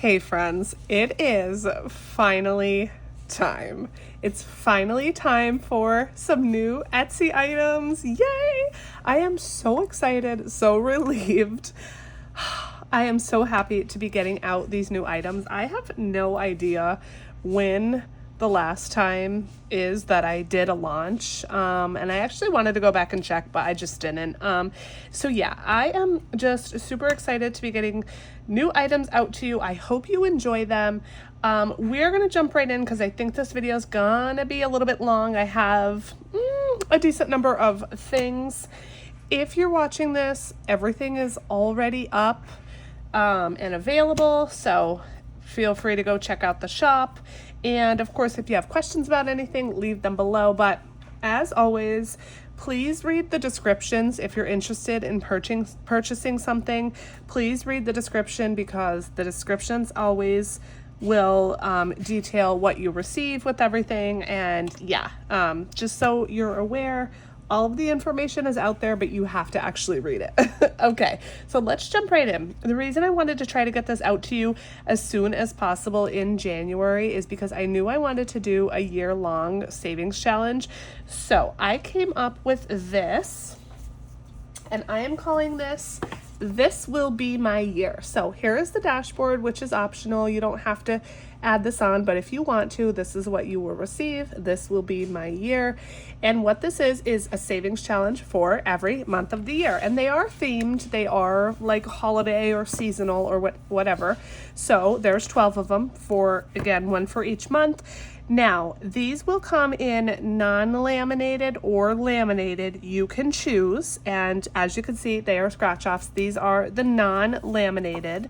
Okay, friends, it is finally time. It's finally time for some new Etsy items. Yay! I am so excited, so relieved. I am so happy to be getting out these new items. I have no idea when the last time is that I did a launch, and I actually wanted to go back and check, but I just didn't. So yeah, I am just super excited to be getting new items out to you. I hope you enjoy them. We're gonna jump right in because I think this video is gonna be a little bit long. I have a decent number of things. If you're watching this, everything is already up and available, so feel free to go check out the shop. And of course, if you have questions about anything, leave them below. But as always, please read the descriptions if you're interested in purchasing something. Please read the description because the descriptions always will detail what you receive with everything. And yeah, just so you're aware, all of the information is out there, but you have to actually read it. Okay, so let's jump right in. The reason I wanted to try to get this out to you as soon as possible in January is because I knew I wanted to do a year-long savings challenge. So I came up with this, and I am calling this Will Be My Year. So here is the dashboard, which is optional. You don't have to add this on, but if you want to, this is what you will receive. This will be my year. And what this is a savings challenge for every month of the year. And they are themed. They are like holiday or seasonal or whatever. So there's 12 of them for, again, one for each month. Now, these will come in non-laminated or laminated. You can choose. And as you can see, they are scratch offs. These are the non-laminated.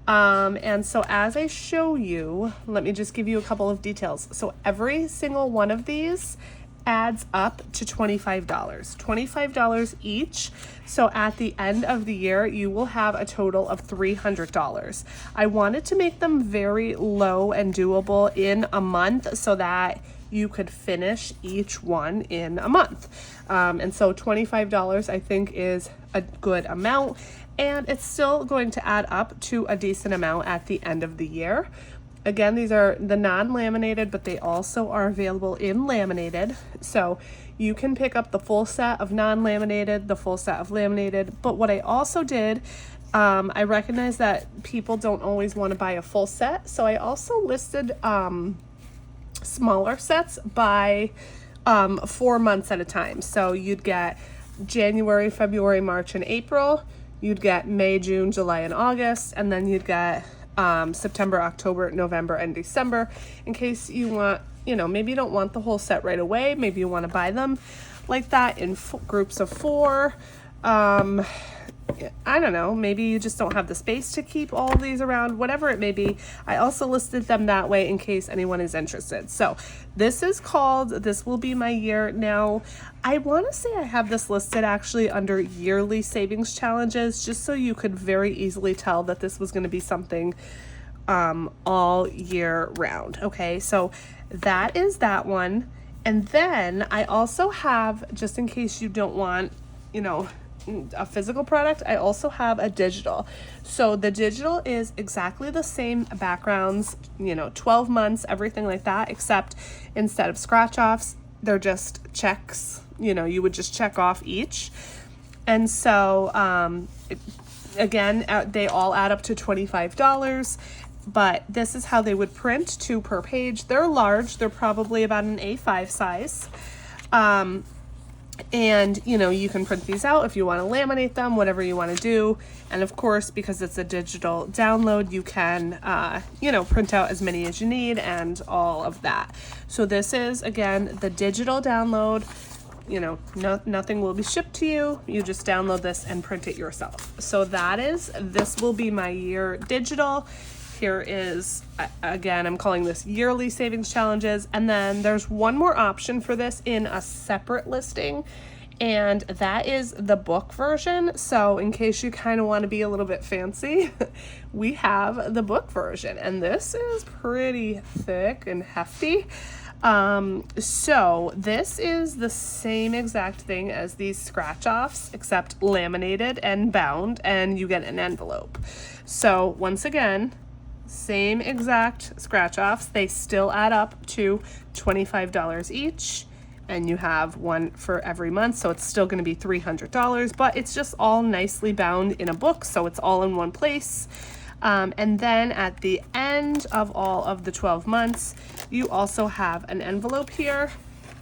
And so as I show you, let me just give you a couple of details. So every single one of these adds up to $25, $25 each. So at the end of the year, you will have a total of $300. I wanted to make them very low and doable in a month so that you could finish each one in a month. And so $25 I think is a good amount, and it's still going to add up to a decent amount at the end of the year. Again, these are the non-laminated, but they also are available in laminated. So you can pick up the full set of non-laminated, the full set of laminated. But what I also did, I recognize that people don't always want to buy a full set. So I also listed smaller sets by 4 months at a time. So you'd get January, February, March, and April. You'd get May, June, July, and August. And then you'd get September, October, November, and December, in case you want, maybe you don't want the whole set right away. Maybe you want to buy them like that in groups of 4. I don't know, maybe you just don't have the space to keep all of these around, whatever it may be. I also listed them that way in case anyone is interested. So this is called This Will Be My Year. Now, I want to say I have this listed actually under yearly savings challenges, just so you could very easily tell that this was going to be something all year round. Okay, so that is that one. And then I also have, just in case you don't want, a physical product, I also have a digital. So the digital is exactly the same backgrounds, 12 months, everything like that, except instead of scratch offs, they're just checks. You would just check off each. And so again, they all add up to $25, but this is how they would print, 2 per page. They're large. They're probably about an A5 size. And, you can print these out if you want to laminate them, whatever you want to do. And of course, because it's a digital download, you can, print out as many as you need and all of that. So this is, again, the digital download. Nothing will be shipped to you. You just download this and print it yourself. So that is This Will Be My Year digital. Here is, again, I'm calling this yearly savings challenges. And then there's one more option for this in a separate listing, and that is the book version. So in case you kind of want to be a little bit fancy, we have the book version, and this is pretty thick and hefty. So this is the same exact thing as these scratch offs, except laminated and bound, and you get an envelope. So once again, same exact scratch offs. They still add up to $25 each, and you have one for every month, so it's still going to be $300, but it's just all nicely bound in a book, so it's all in one place. And then at the end of all of the 12 months, you also have an envelope here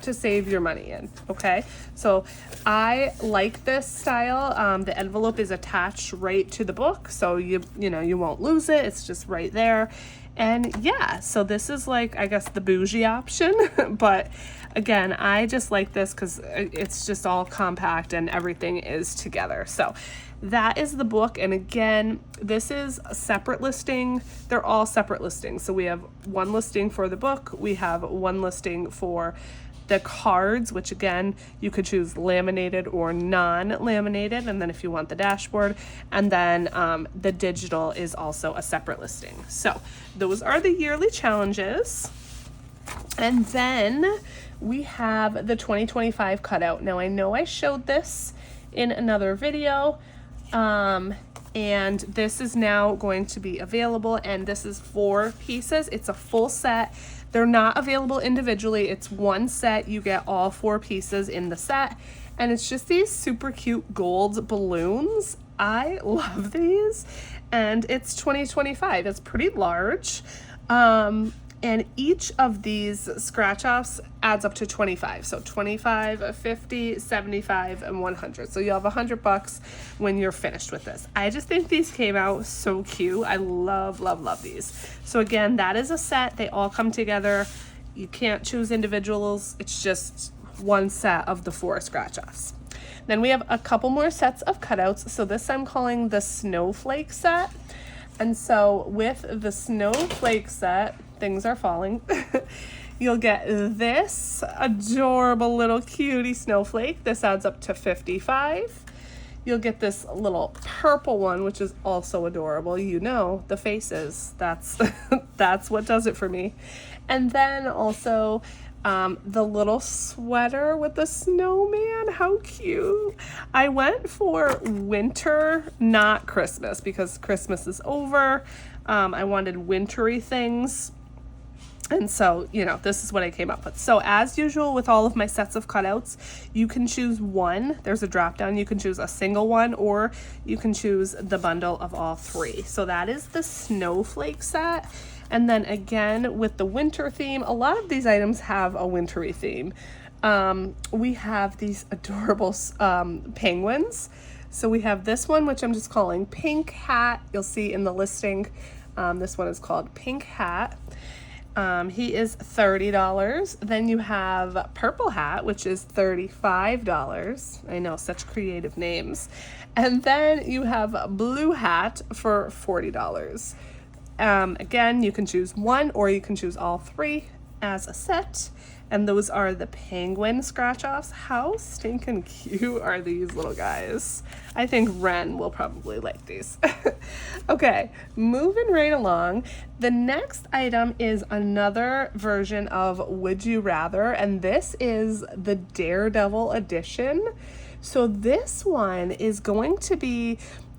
to save your money in, okay? So I like this style. The envelope is attached right to the book, so you won't lose it. It's just right there. And yeah, so this is like, I guess, the bougie option, but again, I just like this because it's just all compact and everything is together. So that is the book. And again, this is a separate listing. They're all separate listings. So we have one listing for the book. We have one listing for the cards, which again, you could choose laminated or non-laminated. And then if you want the dashboard, and then the digital is also a separate listing. So those are the yearly challenges. And then we have the 2025 cutout. Now I know I showed this in another video, and this is now going to be available, and this is 4 pieces. It's a full set. They're not available individually. It's one set. You get all 4 pieces in the set, and it's just these super cute gold balloons. I love these, and it's 2025. It's pretty large. And each of these scratch offs adds up to 25. So 25, 50, 75, and 100. So you'll have $100 when you're finished with this. I just think these came out so cute. I love, love, love these. So again, that is a set. They all come together. You can't choose individuals. It's just one set of the 4 scratch offs. Then we have a couple more sets of cutouts. So this I'm calling the snowflake set. And so with the snowflake set, things are falling. You'll get this adorable little cutie snowflake. This adds up to 55. You'll get this little purple one, which is also adorable. You know, the faces, that's that's what does it for me. And then also the little sweater with the snowman. How cute. I went for winter, not Christmas, because Christmas is over. I wanted wintry things. And so, this is what I came up with. So as usual with all of my sets of cutouts, you can choose one. There's a drop down. You can choose a single one, or you can choose the bundle of all 3. So that is the snowflake set. And then again, with the winter theme, a lot of these items have a wintry theme. We have these adorable penguins. So we have this one, which I'm just calling Pink Hat. You'll see in the listing, this one is called Pink Hat. He is $30. Then you have Purple Hat, which is $35. I know, such creative names. And then you have Blue Hat for $40. Again, you can choose one, or you can choose all 3 as a set. And those are the penguin scratch offs. How stinking cute are these little guys? I think Ren will probably like these. Okay, moving right along. The next item is another version of Would You Rather, and this is the Daredevil edition. So this one is going to be,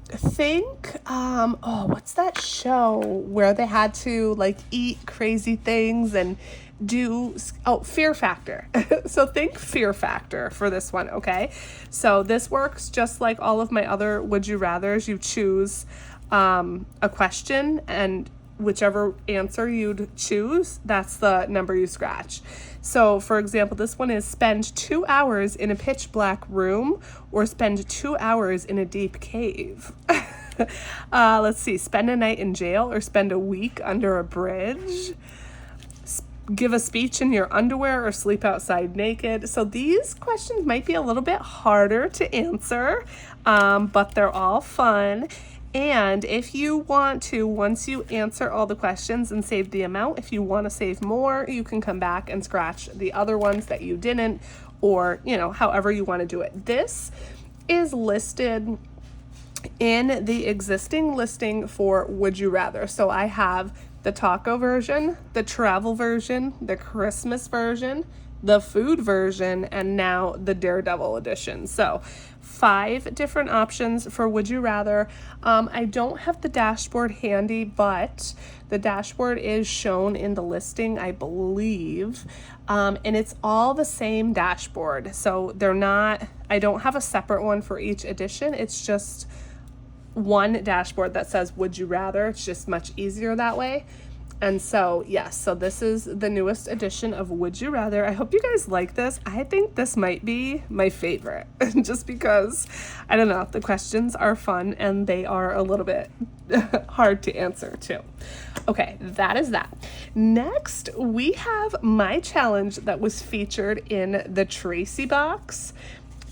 what's that show where they had to like eat crazy things and Fear Factor. So think Fear Factor for this one, okay? So this works just like all of my other Would You Rathers. You choose a question, and whichever answer you'd choose, that's the number you scratch. So for example, this one is spend 2 hours in a pitch black room, or spend 2 hours in a deep cave. Let's see, spend a night in jail, or spend a week under a bridge. Give a speech in your underwear, or sleep outside naked. So these questions might be a little bit harder to answer, but they're all fun. And if you want to, once you answer all the questions and save the amount, if you want to save more, you can come back and scratch the other ones that you didn't, or, however you want to do it. This is listed in the existing listing for Would You Rather. So I have the taco version, the travel version, the Christmas version, the food version, and now the Daredevil edition. So 5 different options for Would You Rather. I don't have the dashboard handy, but the dashboard is shown in the listing, I believe. And it's all the same dashboard. So I don't have a separate one for each edition. It's just one dashboard that says Would You Rather. It's just much easier that way. And so, yes, so this is the newest edition of Would You Rather. I hope you guys like this. I think this might be my favorite just because, I don't know, the questions are fun and they are a little bit hard to answer too. Okay, that is that. Next, we have my challenge that was featured in the Tracy box.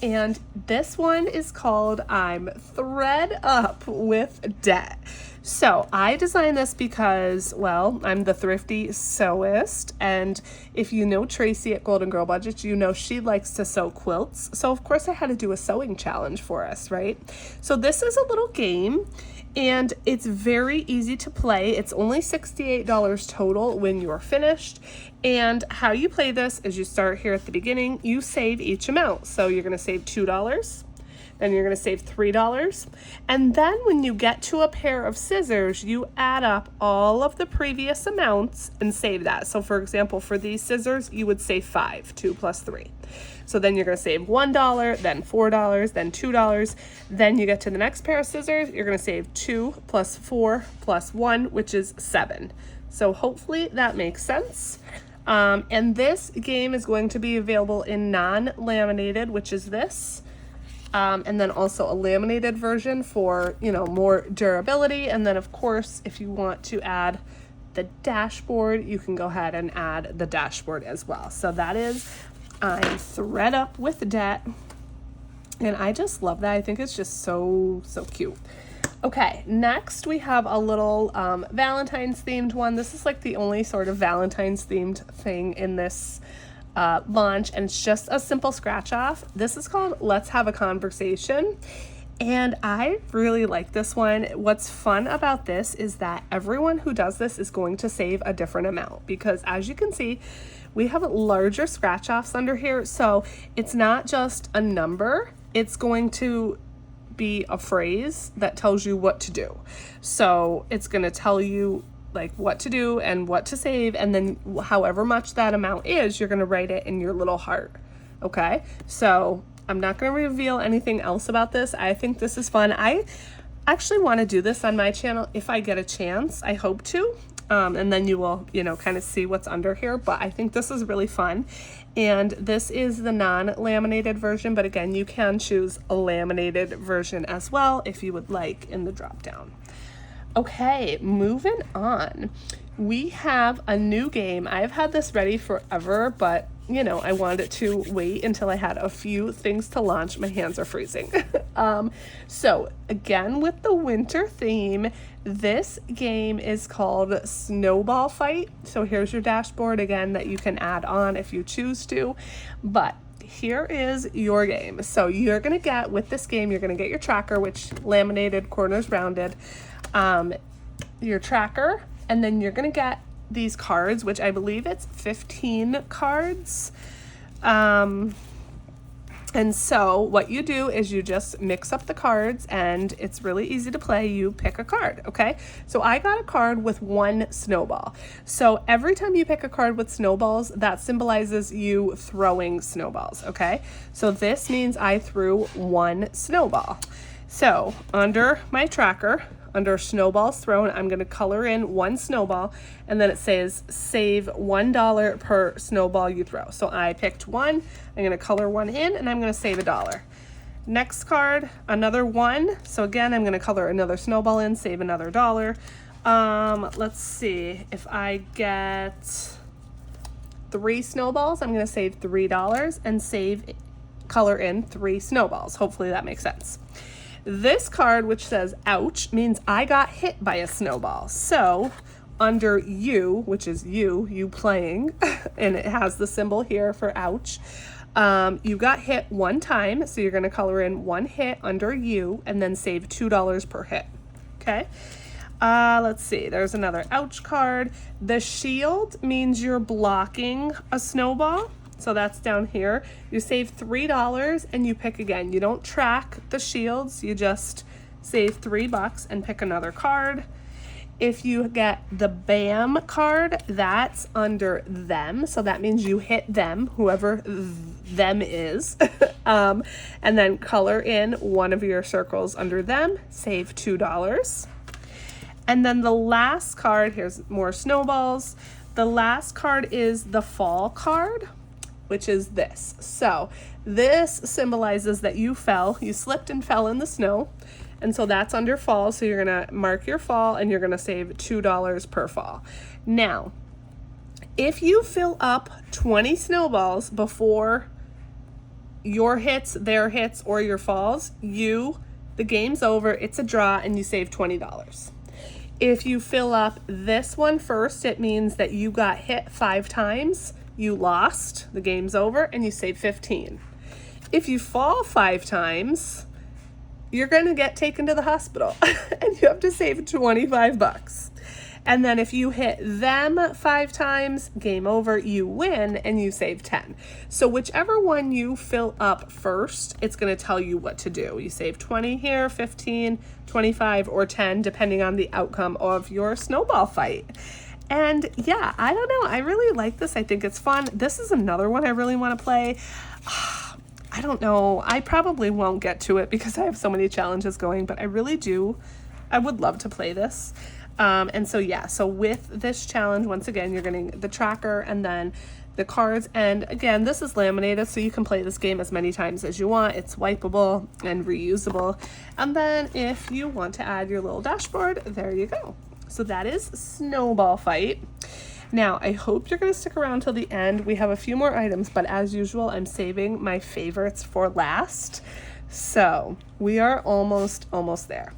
And this one is called I'm Thread Up with Debt. So I designed this because, well, I'm the Thrifty Sewist, and if you know Tracy at Golden Girl Budgets, you know she likes to sew quilts. So of course I had to do a sewing challenge for us, right? So this is a little game, and it's very easy to play. It's only $68 total when you're finished. And how you play this is you start here at the beginning, you save each amount. So you're gonna save $2, then you're gonna save $3. And then when you get to a pair of scissors, you add up all of the previous amounts and save that. So for example, for these scissors, you would save 5, 2 plus 3. So then you're gonna save $1, then $4, then $2. Then you get to the next pair of scissors, you're gonna save 2 plus 4 plus 1, which is 7. So hopefully that makes sense. And this game is going to be available in non-laminated, which is this. And then also a laminated version for, you know, more durability. And then of course, if you want to add the dashboard, you can go ahead and add the dashboard as well. So that is I'm Thread Up with Debt. And I just love that. I think it's just so cute. Okay, next we have a little Valentine's themed one. This is like the only sort of Valentine's themed thing in this launch, and it's just a simple scratch off. This is called Let's Have a Conversation, and I really like this one. What's fun about this is that everyone who does this is going to save a different amount, because as you can see, we have larger scratch offs under here. So it's not just a number, it's going to be a phrase that tells you what to do. So it's going to tell you like what to do and what to save, and then however much that amount is, you're going to write it in your little heart. Okay, so I'm not going to reveal anything else about this. I think this is fun. I actually want to do this on my channel if I get a chance. I hope to. And then you will, you know, kind of see what's under here. But I think this is really fun. And this is the non-laminated version. But again, you can choose a laminated version as well if you would like in the drop down. Okay, moving on. We have a new game. I've had this ready forever, but you know, I wanted to wait until I had a few things to launch. My hands are freezing. So again, with the winter theme, this game is called Snowball Fight. So here's your dashboard again that you can add on if you choose to, but here is your game. So you're gonna get, with this game, you're gonna get your tracker, which laminated, corners rounded, your tracker, and then you're gonna get these cards, which I believe it's 15 cards. And so what you do is you just mix up the cards, and it's really easy to play. You pick a card, okay? So I got a card with 1 snowball. So every time you pick a card with snowballs, that symbolizes you throwing snowballs, okay? So this means I threw 1 snowball. So under my tracker, under snowballs thrown, I'm going to color in 1 snowball, and then it says save $1 per snowball you throw. So I picked 1, I'm going to color 1 in, and I'm going to save $1. Next card, another 1. So again, I'm going to color another snowball in, save another $1. Let's see, if I get 3 snowballs, I'm going to save $3 and color in 3 snowballs. Hopefully that makes sense. This card, which says ouch, means I got hit by a snowball. So under you, which is you playing, and it has the symbol here for ouch, you got hit 1 time. So you're going to color in 1 hit under you and then save $2 per hit. Okay. Let's see. There's another ouch card. The shield means you're blocking a snowball. So that's down here. You save $3 and you pick again. You don't track the shields, you just save $3 and pick another card. If you get the BAM card, that's under them. So that means you hit them, whoever them is. And then color in one of your circles under them, save $2. And then the last card, here's more snowballs. The last card is the fall card, which is this. So this symbolizes that you fell, you slipped and fell in the snow. And so that's under fall. So you're gonna mark your fall and you're gonna save $2 per fall. Now, if you fill up 20 snowballs before your hits, their hits, or your falls, the game's over, it's a draw, and you save $20. If you fill up this one first, it means that you got hit 5 times, you lost, the game's over, and you save 15. If you fall 5 times, you're gonna get taken to the hospital and you have to save $25. And then if you hit them 5 times, game over, you win and you save 10. So whichever one you fill up first, it's gonna tell you what to do. You save 20 here, 15, 25, or 10, depending on the outcome of your snowball fight. And yeah, I don't know, I really like this. I think it's fun. This is another one I really wanna play. I don't know, I probably won't get to it because I have so many challenges going, but I really do. I would love to play this. And so yeah, so with this challenge, once again, you're getting the tracker and then the cards. And again, this is laminated, so you can play this game as many times as you want. It's wipeable and reusable. And then if you want to add your little dashboard, there you go. So that is Snowball Fight. Now, I hope you're going to stick around till the end. We have a few more items, but as usual, I'm saving my favorites for last. So we are almost there.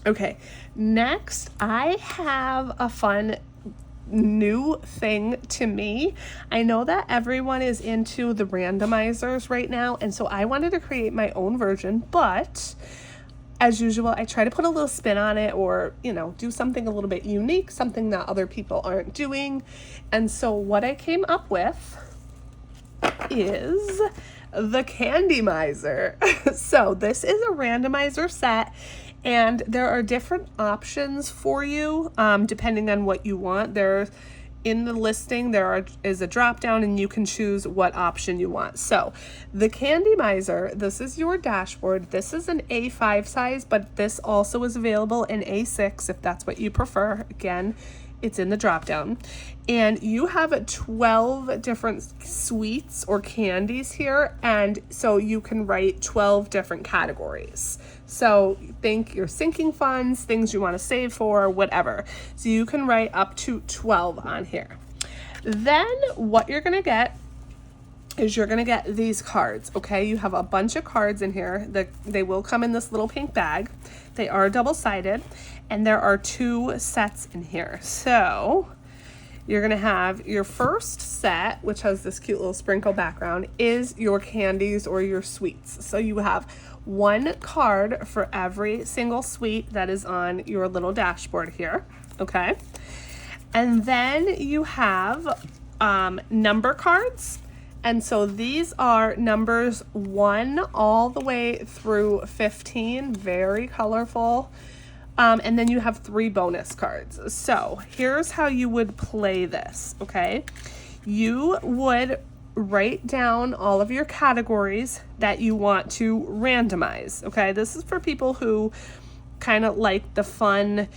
Okay, next I have a fun new thing to me. I know that everyone is into the randomizers right now, and so I wanted to create my own version, but as usual, I try to put a little spin on it, or, you know, do something a little bit unique, something that other people aren't doing. And so what I came up with is the Candy Miser. So this is a randomizer set, and there are different options for you depending on what you want. In the listing, there is a drop down and you can choose what option you want. So the Candy Miser, this is your dashboard. This is an A5 size, but this also is available in A6 if that's what you prefer. Again, it's in the drop down. And you have 12 different sweets or candies here. And so you can write 12 different categories. So think your sinking funds, things you want to save for, whatever. So you can write up to 12 on here. Then what you're going to get is you're going to get these cards, okay? You have a bunch of cards in here. They will come in this little pink bag. They are double-sided, and there are 2 sets in here. So you're going to have your first set, which has this cute little sprinkle background, is your candies or your sweets. So you have 1 card for every single sweet that is on your little dashboard here, okay? And then you have number cards. And so these are numbers 1 all the way through 15, very colorful. And then you have 3 bonus cards. So here's how you would play this, okay? You would write down all of your categories that you want to randomize, okay? This is for people who kind of like the fun.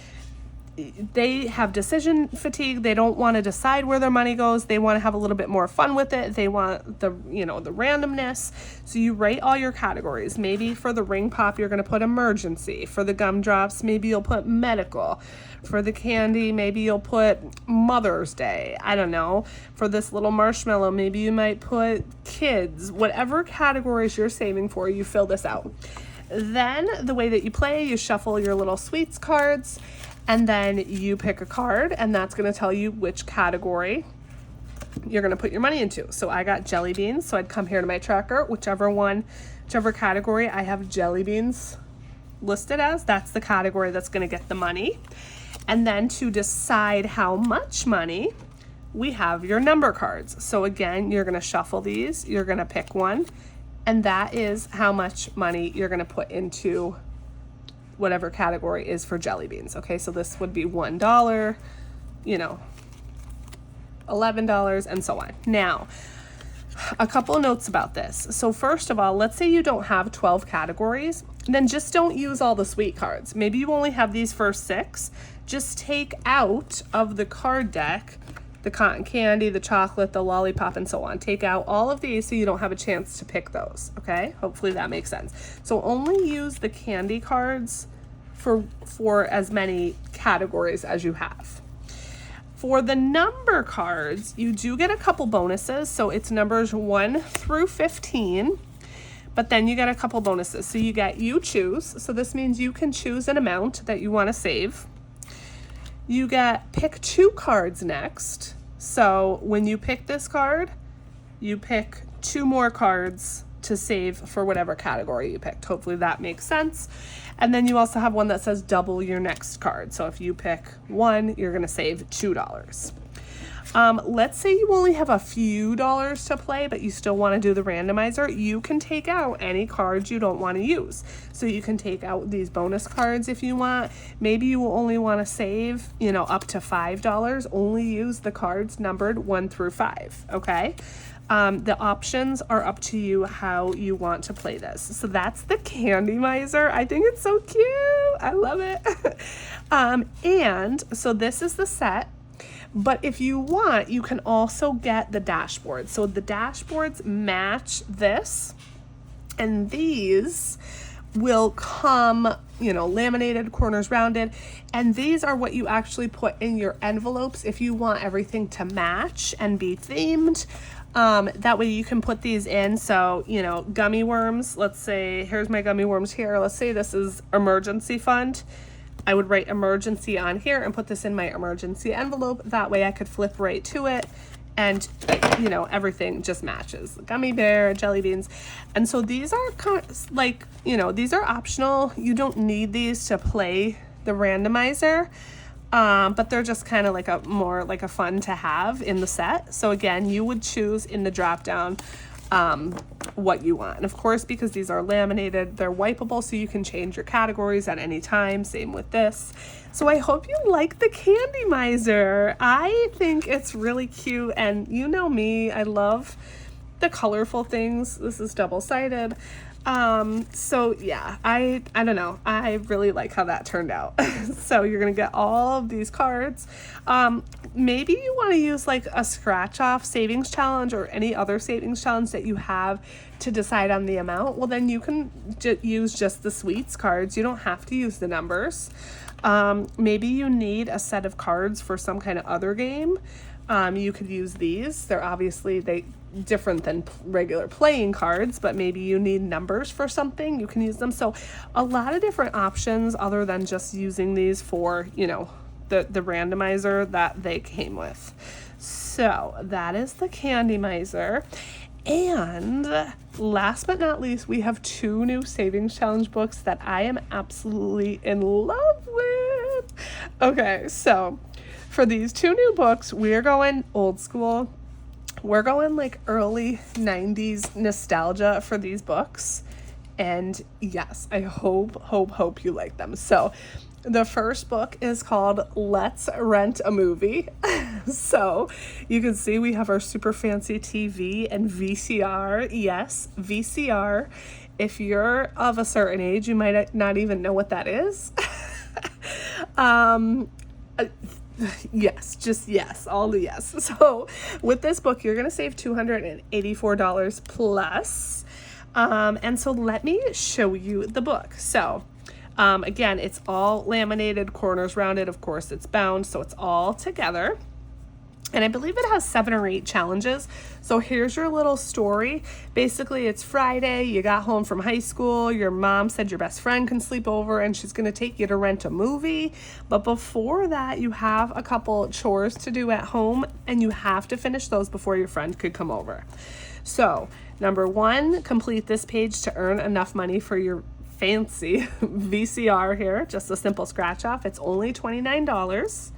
They have decision fatigue. They don't want to decide where their money goes. They want to have a little bit more fun with it. They want the randomness. So you write all your categories. Maybe for the ring pop, you're going to put emergency. For the gumdrops, maybe you'll put medical. For the candy, maybe you'll put Mother's Day. I don't know. For this little marshmallow, maybe you might put kids. Whatever categories you're saving for, you fill this out. Then the way that you play, you shuffle your little sweets cards, and then you pick a card, and that's going to tell you which category you're going to put your money into. So I got jelly beans, so I'd come here to my tracker, whichever category I have jelly beans listed as, that's the category that's going to get the money. And then to decide how much money, we have your number cards. So again, you're gonna shuffle these, you're gonna pick one, and that is how much money you're gonna put into whatever category is for jelly beans. Okay, so this would be $1, you know, $11, and so on. Now, a couple notes about this. So first of all, let's say you don't have 12 categories, then just don't use all the sweet cards. Maybe you only have these first 6. Just take out of the card deck the cotton candy, the chocolate, the lollipop, and so on. Take out all of these so you don't have a chance to pick those, okay? Hopefully that makes sense. So only use the candy cards for as many categories as you have. For the number cards, you do get a couple bonuses. So it's numbers 1 through 15, but then you get a couple bonuses. So you choose. So this means you can choose an amount that you want to save. You get pick 2 cards next. So when you pick this card, you pick 2 more cards to save for whatever category you picked. Hopefully that makes sense. And then you also have one that says double your next card. So if you pick 1, you're gonna save $2. Let's say you only have a few dollars to play, but you still wanna do the randomizer. You can take out any cards you don't wanna use. So you can take out these bonus cards if you want. Maybe you will only wanna save, you know, up to $5. Only use the cards numbered 1 through 5, okay? The options are up to you how you want to play this. So that's the Candy Miser. I think it's so cute. I love it. And so this is the set. But if you want, you can also get the dashboard. So the dashboards match this, and these will come, you know, laminated, corners rounded, and these are what you actually put in your envelopes if you want everything to match and be themed. That way you can put these in. So, you know, gummy worms, let's say, here's my gummy worms here. Let's say this is emergency fund. I would write emergency on here and put this in my emergency envelope. That way I could flip right to it and, you know, everything just matches. Gummy bear, jelly beans. And so these are kind of like, you know, these are optional. You don't need these to play the randomizer. But they're just kind of like more like a fun to have in the set. So again, you would choose in the drop down what you want. And of course, because these are laminated, they're wipeable, so you can change your categories at any time. Same with this. So I hope you like the Candy Miser. I think it's really cute, and you know me, I love the colorful things. This is double-sided. So yeah, I don't know. I really like how that turned out. So you're going to get all of these cards. Maybe you want to use like a scratch off savings challenge or any other savings challenge that you have to decide on the amount. Well, then you can use just the sweets cards. You don't have to use the numbers. Maybe you need a set of cards for some kind of other game. You could use these. They're obviously different than regular playing cards, but maybe you need numbers for something. You can use them. So a lot of different options other than just using these for, you know, the randomizer that they came with. So that is the Candy Miser. And last but not least, we have 2 new savings challenge books that I am absolutely in love with. Okay, so for these 2 new books, we're going old school. We're going like early 90s nostalgia for these books. And yes, I hope you like them. So the first book is called Let's Rent a Movie. So you can see we have our super fancy TV and VCR. Yes, VCR. If you're of a certain age, you might not even know what that is. Yes, just yes, all the yes. So with this book, you're going to save $284 plus. And so let me show you the book. So again, it's all laminated, corners rounded. Of course, it's bound, so it's all together. And I believe it has 7 or 8 challenges. So here's your little story. Basically, it's Friday. You got home from high school. Your mom said your best friend can sleep over and she's going to take you to rent a movie. But before that, you have a couple chores to do at home, and you have to finish those before your friend could come over. So number 1, complete this page to earn enough money for your fancy VCR here. Just a simple scratch off. It's only $29.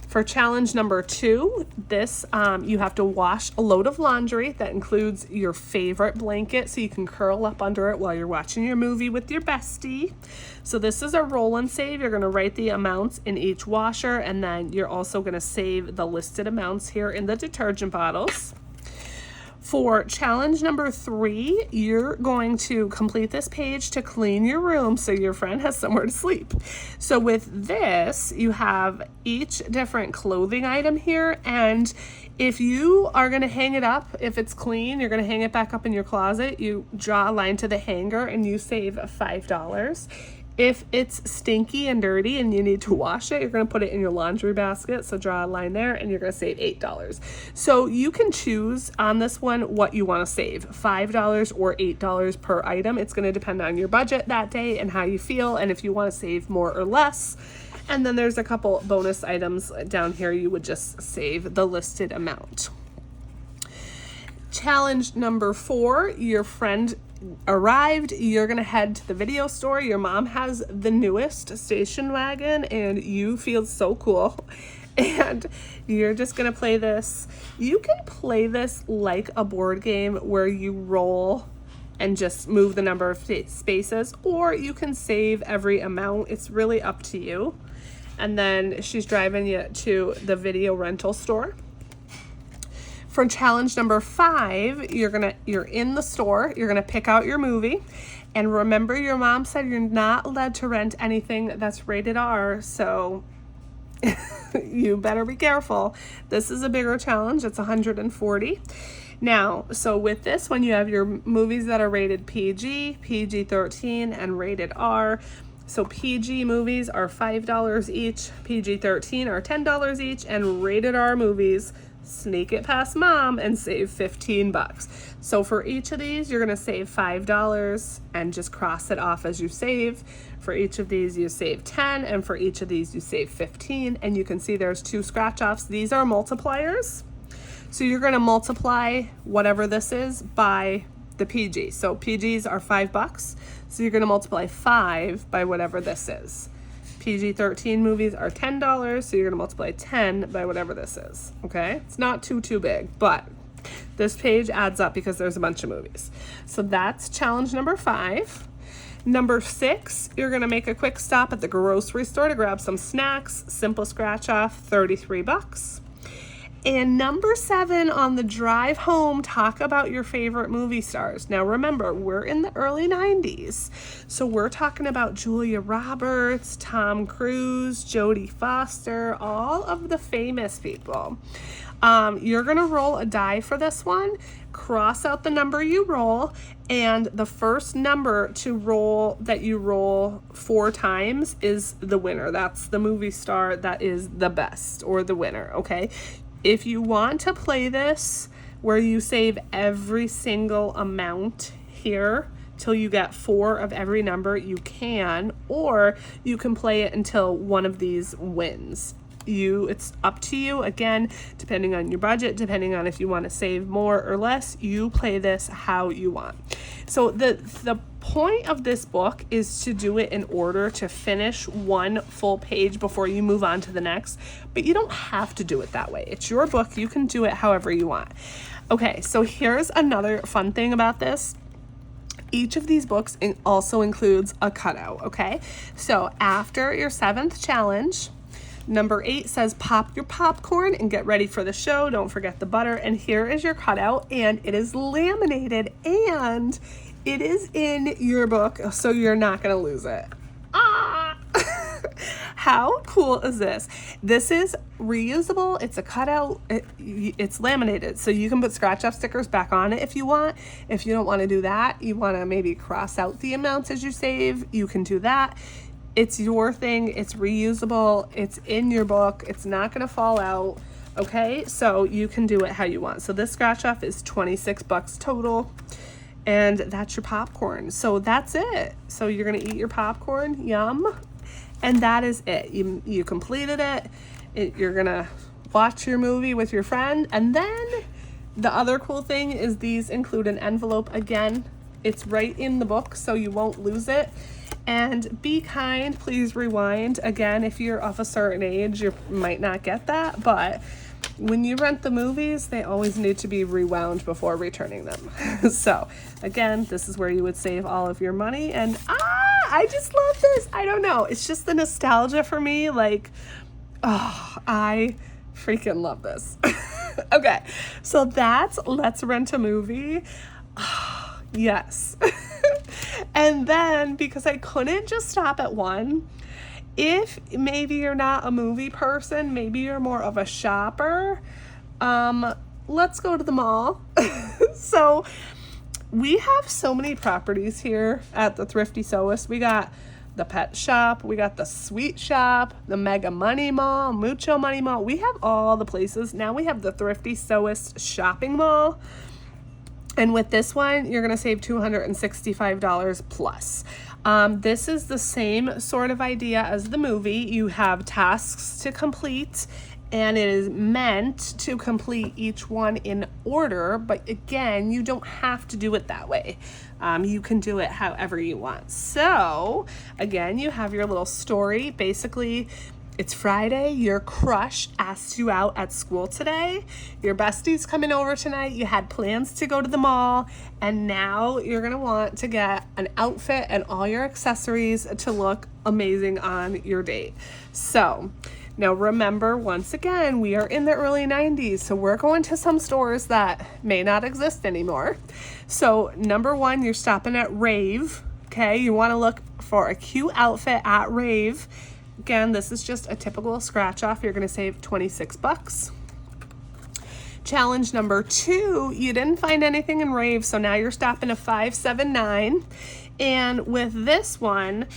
For challenge number 2, this you have to wash a load of laundry that includes your favorite blanket so you can curl up under it while you're watching your movie with your bestie. So this is a roll and save. You're going to write the amounts in each washer, and then you're also going to save the listed amounts here in the detergent bottles. For challenge number 3, you're going to complete this page to clean your room so your friend has somewhere to sleep. So with this, you have each different clothing item here, and if you are going to hang it up, if it's clean, you're going to hang it back up in your closet, you draw a line to the hanger and you save $5. If it's stinky and dirty and you need to wash it, you're going to put it in your laundry basket. So draw a line there and you're going to save $8. So you can choose on this one what you want to save, $5 or $8 per item. It's going to depend on your budget that day and how you feel and if you want to save more or less. And then there's a couple bonus items down here. You would just save the listed amount. Challenge number 4, your friend arrived, you're gonna head to the video store. Your mom has the newest station wagon and you feel so cool, and you're just gonna play this. You can play this like a board game where you roll and just move the number of spaces, or you can save every amount. It's really up to you. And then she's driving you to the video rental store. For challenge number 5, you're in the store, you're gonna pick out your movie, and remember your mom said you're not allowed to rent anything that's rated R, so you better be careful. This is a bigger challenge, it's $140. Now, so with this one, you have your movies that are rated PG, PG-13, and rated R. So PG movies are $5 each, PG-13 are $10 each, and rated R movies, sneak it past mom and save $15. So for each of these, you're gonna save $5 and just cross it off as you save. For each of these, you save 10, and for each of these, you save 15. And you can see there's 2 scratch offs. These are multipliers. So you're gonna multiply whatever this is by the PG. So PGs are $5. So you're gonna multiply 5 by whatever this is. PG-13 movies are $10, so you're gonna multiply 10 by whatever this is, okay? It's not too big, but this page adds up because there's a bunch of movies. So that's challenge number 5. Number 6, you're gonna make a quick stop at the grocery store to grab some snacks. Simple scratch off, $33. And number 7, on the drive home, talk about your favorite movie stars. Now remember, we're in the early 90s, so we're talking about Julia Roberts, Tom Cruise, Jodie Foster, all of the famous people. You're gonna roll a die for this one, cross out the number you roll, and the first number to roll that you roll 4 times is the winner. That's the movie star that is the best, or the winner, okay? If you want to play this where you save every single amount here till you get 4 of every number, you can, or you can play it until one of these wins. It's up to you, again, depending on your budget, depending on if you want to save more or less. You play this how you want. So the point of this book is to do it in order to finish one full page before you move on to the next, but you don't have to do it that way. It's your book. You can do it however you want. Okay, so here's another fun thing about this. Each of these books also includes a cutout, okay? So after your 7th challenge, number 8 says pop your popcorn and get ready for the show. Don't forget the butter. And here is your cutout, and it is laminated and it is in your book, so you're not going to lose it. How cool is this? This is reusable. It's a cutout. It's laminated, so you can put scratch off stickers back on it if you want. If you don't want to do that, you want to maybe cross out the amounts as you save, you can do that. It's your thing. It's reusable. It's in your book. It's not going to fall out. Okay, so you can do it how you want. So this scratch off is $26 total, and that's your popcorn. So that's it. So you're going to eat your popcorn. Yum. And that is it. You completed it. You're going to watch your movie with your friend. And then the other cool thing is these include an envelope. Again, it's right in the book, so you won't lose it. And be kind, please rewind. Again, if you're of a certain age, you might not get that, but when you rent the movies, they always need to be rewound before returning them. So again, this is where you would save all of your money. And I just love this. I don't know. It's just the nostalgia for me. Like, oh, I freaking love this. Okay, so that's Let's Rent a Movie. Oh, yes. And then, because I couldn't just stop at one, if maybe you're not a movie person, maybe you're more of a shopper, let's go to the mall. So we have so many properties here at the Thrifty Sewist. We got the pet shop, we got the sweet shop, the Mega Money Mall, Mucho Money Mall. We have all the places. Now we have the Thrifty Sewist shopping mall. And with this one, you're going to save $265 plus. This is the same sort of idea as the movie. You have tasks to complete, and it is meant to complete each one in order. But again, you don't have to do it that way. You can do it however you want. So again, you have your little story. Basically, it's Friday, your crush asked you out at school today, your bestie's coming over tonight, you had plans to go to the mall, and now you're gonna want to get an outfit and all your accessories to look amazing on your date. So now remember, once again, we are in the early 90s, so we're going to some stores that may not exist anymore. So number one, you're stopping at Rave, okay? You wanna look for a cute outfit at Rave. Again, this is just a typical scratch off. You're gonna save 26 bucks. Challenge number 2, you didn't find anything in Rave, so now you're stopping at 579. And with this one,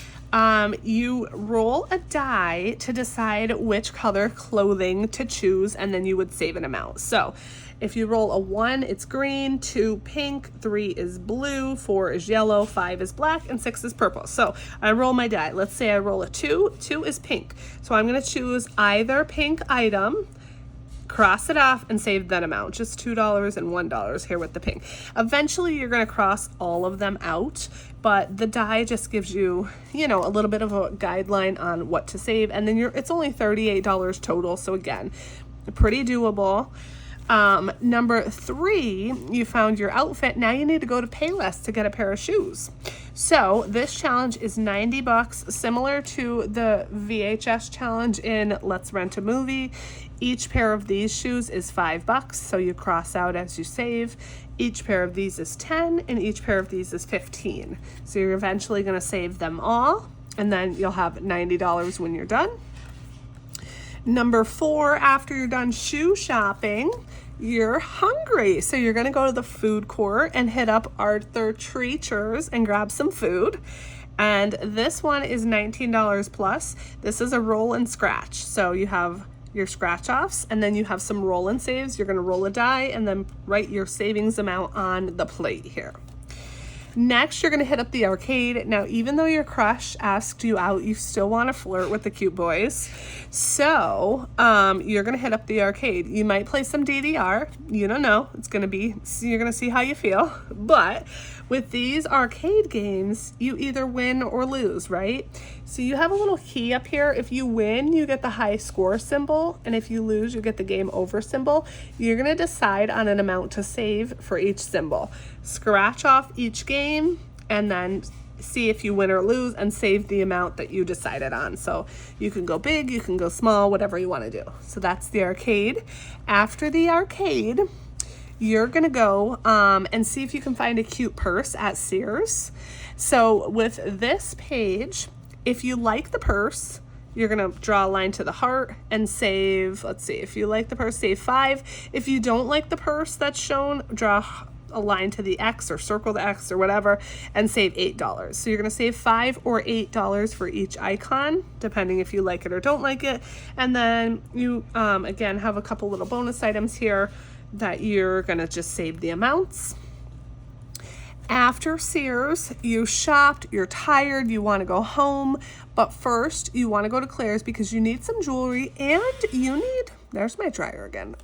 you roll a die to decide which color clothing to choose, and then you would save an amount. So if you roll a 1, it's green, 2, pink, 3 is blue, 4 is yellow, 5 is black, and 6 is purple. So I roll my die. Let's say I roll a 2, 2 is pink. So I'm gonna choose either pink item, cross it off, and save that amount, just $2 and $1 here with the pink. Eventually you're gonna cross all of them out, but the die just gives you, you know, a little bit of a guideline on what to save, and then it's only $38 total, so again, pretty doable. Number 3, you found your outfit. Now you need to go to Payless to get a pair of shoes. So this challenge is 90 bucks, similar to the VHS challenge in Let's Rent a Movie. Each pair of these shoes is 5 bucks, so you cross out as you save. Each pair of these is 10, and each pair of these is 15. So you're eventually gonna save them all, and then you'll have $90 when you're done. Number 4, after you're done shoe shopping, you're hungry. So you're gonna go to the food court and hit up Arthur Treacher's and grab some food. And this one is $19 plus. This is a roll and scratch. So you have your scratch offs, and then you have some roll and saves. You're gonna roll a die and then write your savings amount on the plate here. Next, you're gonna hit up the arcade. Now, even though your crush asked you out, you still wanna flirt with the cute boys. So, you're gonna hit up the arcade. You might play some DDR, you don't know. You're gonna see how you feel. But with these arcade games, you either win or lose, right? So you have a little key up here. If you win, you get the high score symbol, and if you lose, you get the game over symbol. You're gonna decide on an amount to save for each symbol. Scratch off each game, and then see if you win or lose, and save the amount that you decided on. So you can go big, you can go small, whatever you wanna do. So that's the arcade. After the arcade, you're gonna go and see if you can find a cute purse at Sears. So with this page, if you like the purse, you're gonna draw a line to the heart and save, let's see, if you like the purse, save 5. If you don't like the purse that's shown, draw a line to the X or circle the X or whatever and save $8. So you're gonna save $5 or $8 for each icon, depending if you like it or don't like it. And then you, again, have a couple little bonus items here that you're gonna just save the amounts. After Sears, you shopped, you're tired, you wanna go home, but first you wanna go to Claire's because you need some jewelry and you need there's my dryer again.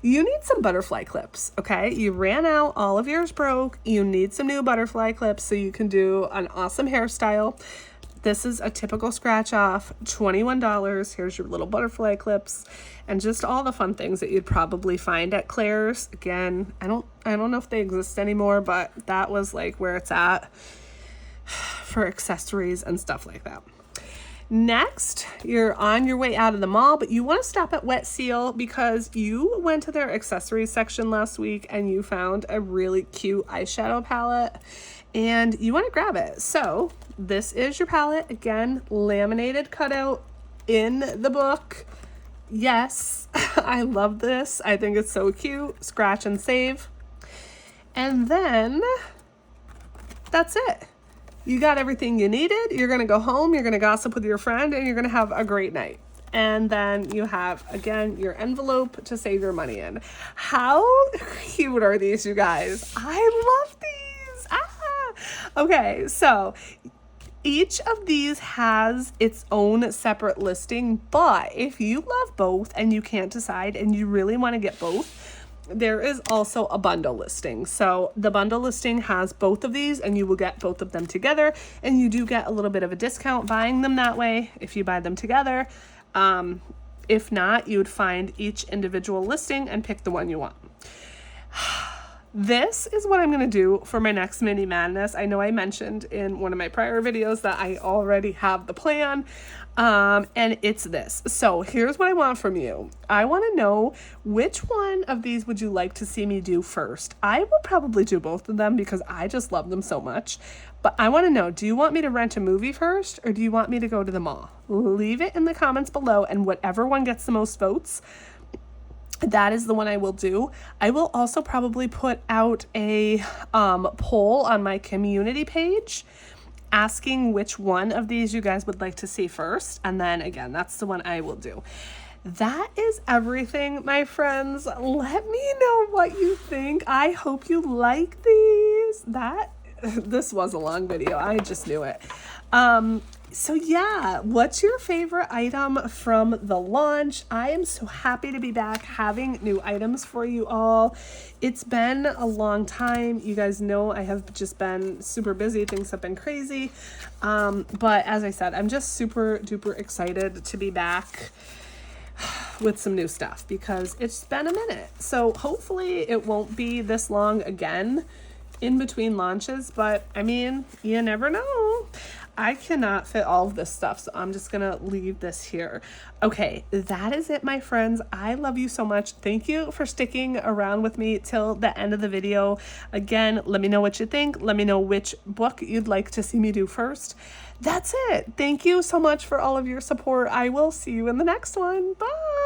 You need some butterfly clips, okay? You ran out, all of yours broke. You need some new butterfly clips so you can do an awesome hairstyle. This is a typical scratch off, $21. Here's your little butterfly clips and just all the fun things that you'd probably find at Claire's. Again, I don't know if they exist anymore, but that was like where it's at for accessories and stuff like that. Next, you're on your way out of the mall, but you want to stop at Wet Seal because you went to their accessories section last week and you found a really cute eyeshadow palette and you want to grab it. So this is your palette. Again, laminated cutout in the book. Yes, I love this. I think it's so cute. Scratch and save. And then that's it. You got everything you needed. You're going to go home, you're going to gossip with your friend, and you're going to have a great night. And then you have, again, your envelope to save your money in. How cute are these, you guys? I love these. Okay, so each of these has its own separate listing, but if you love both and you can't decide and you really want to get both, there is also a bundle listing. So the bundle listing has both of these and you will get both of them together, and you do get a little bit of a discount buying them that way if you buy them together. If not, you would find each individual listing and pick the one you want. This is what I'm going to do for my next mini madness. I know I mentioned in one of my prior videos that I already have the plan, and it's this. So here's what I want from you. I want to know which one of these would you like to see me do first. I will probably do both of them because I just love them so much. But I want to know, do you want me to rent a movie first or do you want me to go to the mall? Leave it in the comments below, and whatever one gets the most votes, that is the one I will do. I will also probably put out a poll on my community page asking which one of these you guys would like to see first. And then again, that's the one I will do. That is everything, my friends. Let me know what you think. I hope you like these. This was a long video. I just knew it. So yeah, what's your favorite item from the launch? I am so happy to be back having new items for you all. It's been a long time. You guys know I have just been super busy. Things have been crazy. But as I said, I'm just super duper excited to be back with some new stuff because it's been a minute. So hopefully it won't be this long again in between launches, but I mean, you never know. I cannot fit all of this stuff, so I'm just gonna leave this here. Okay, that is it, my friends. I love you so much. Thank you for sticking around with me till the end of the video. Again, let me know what you think. Let me know which book you'd like to see me do first. That's it. Thank you so much for all of your support. I will see you in the next one. Bye.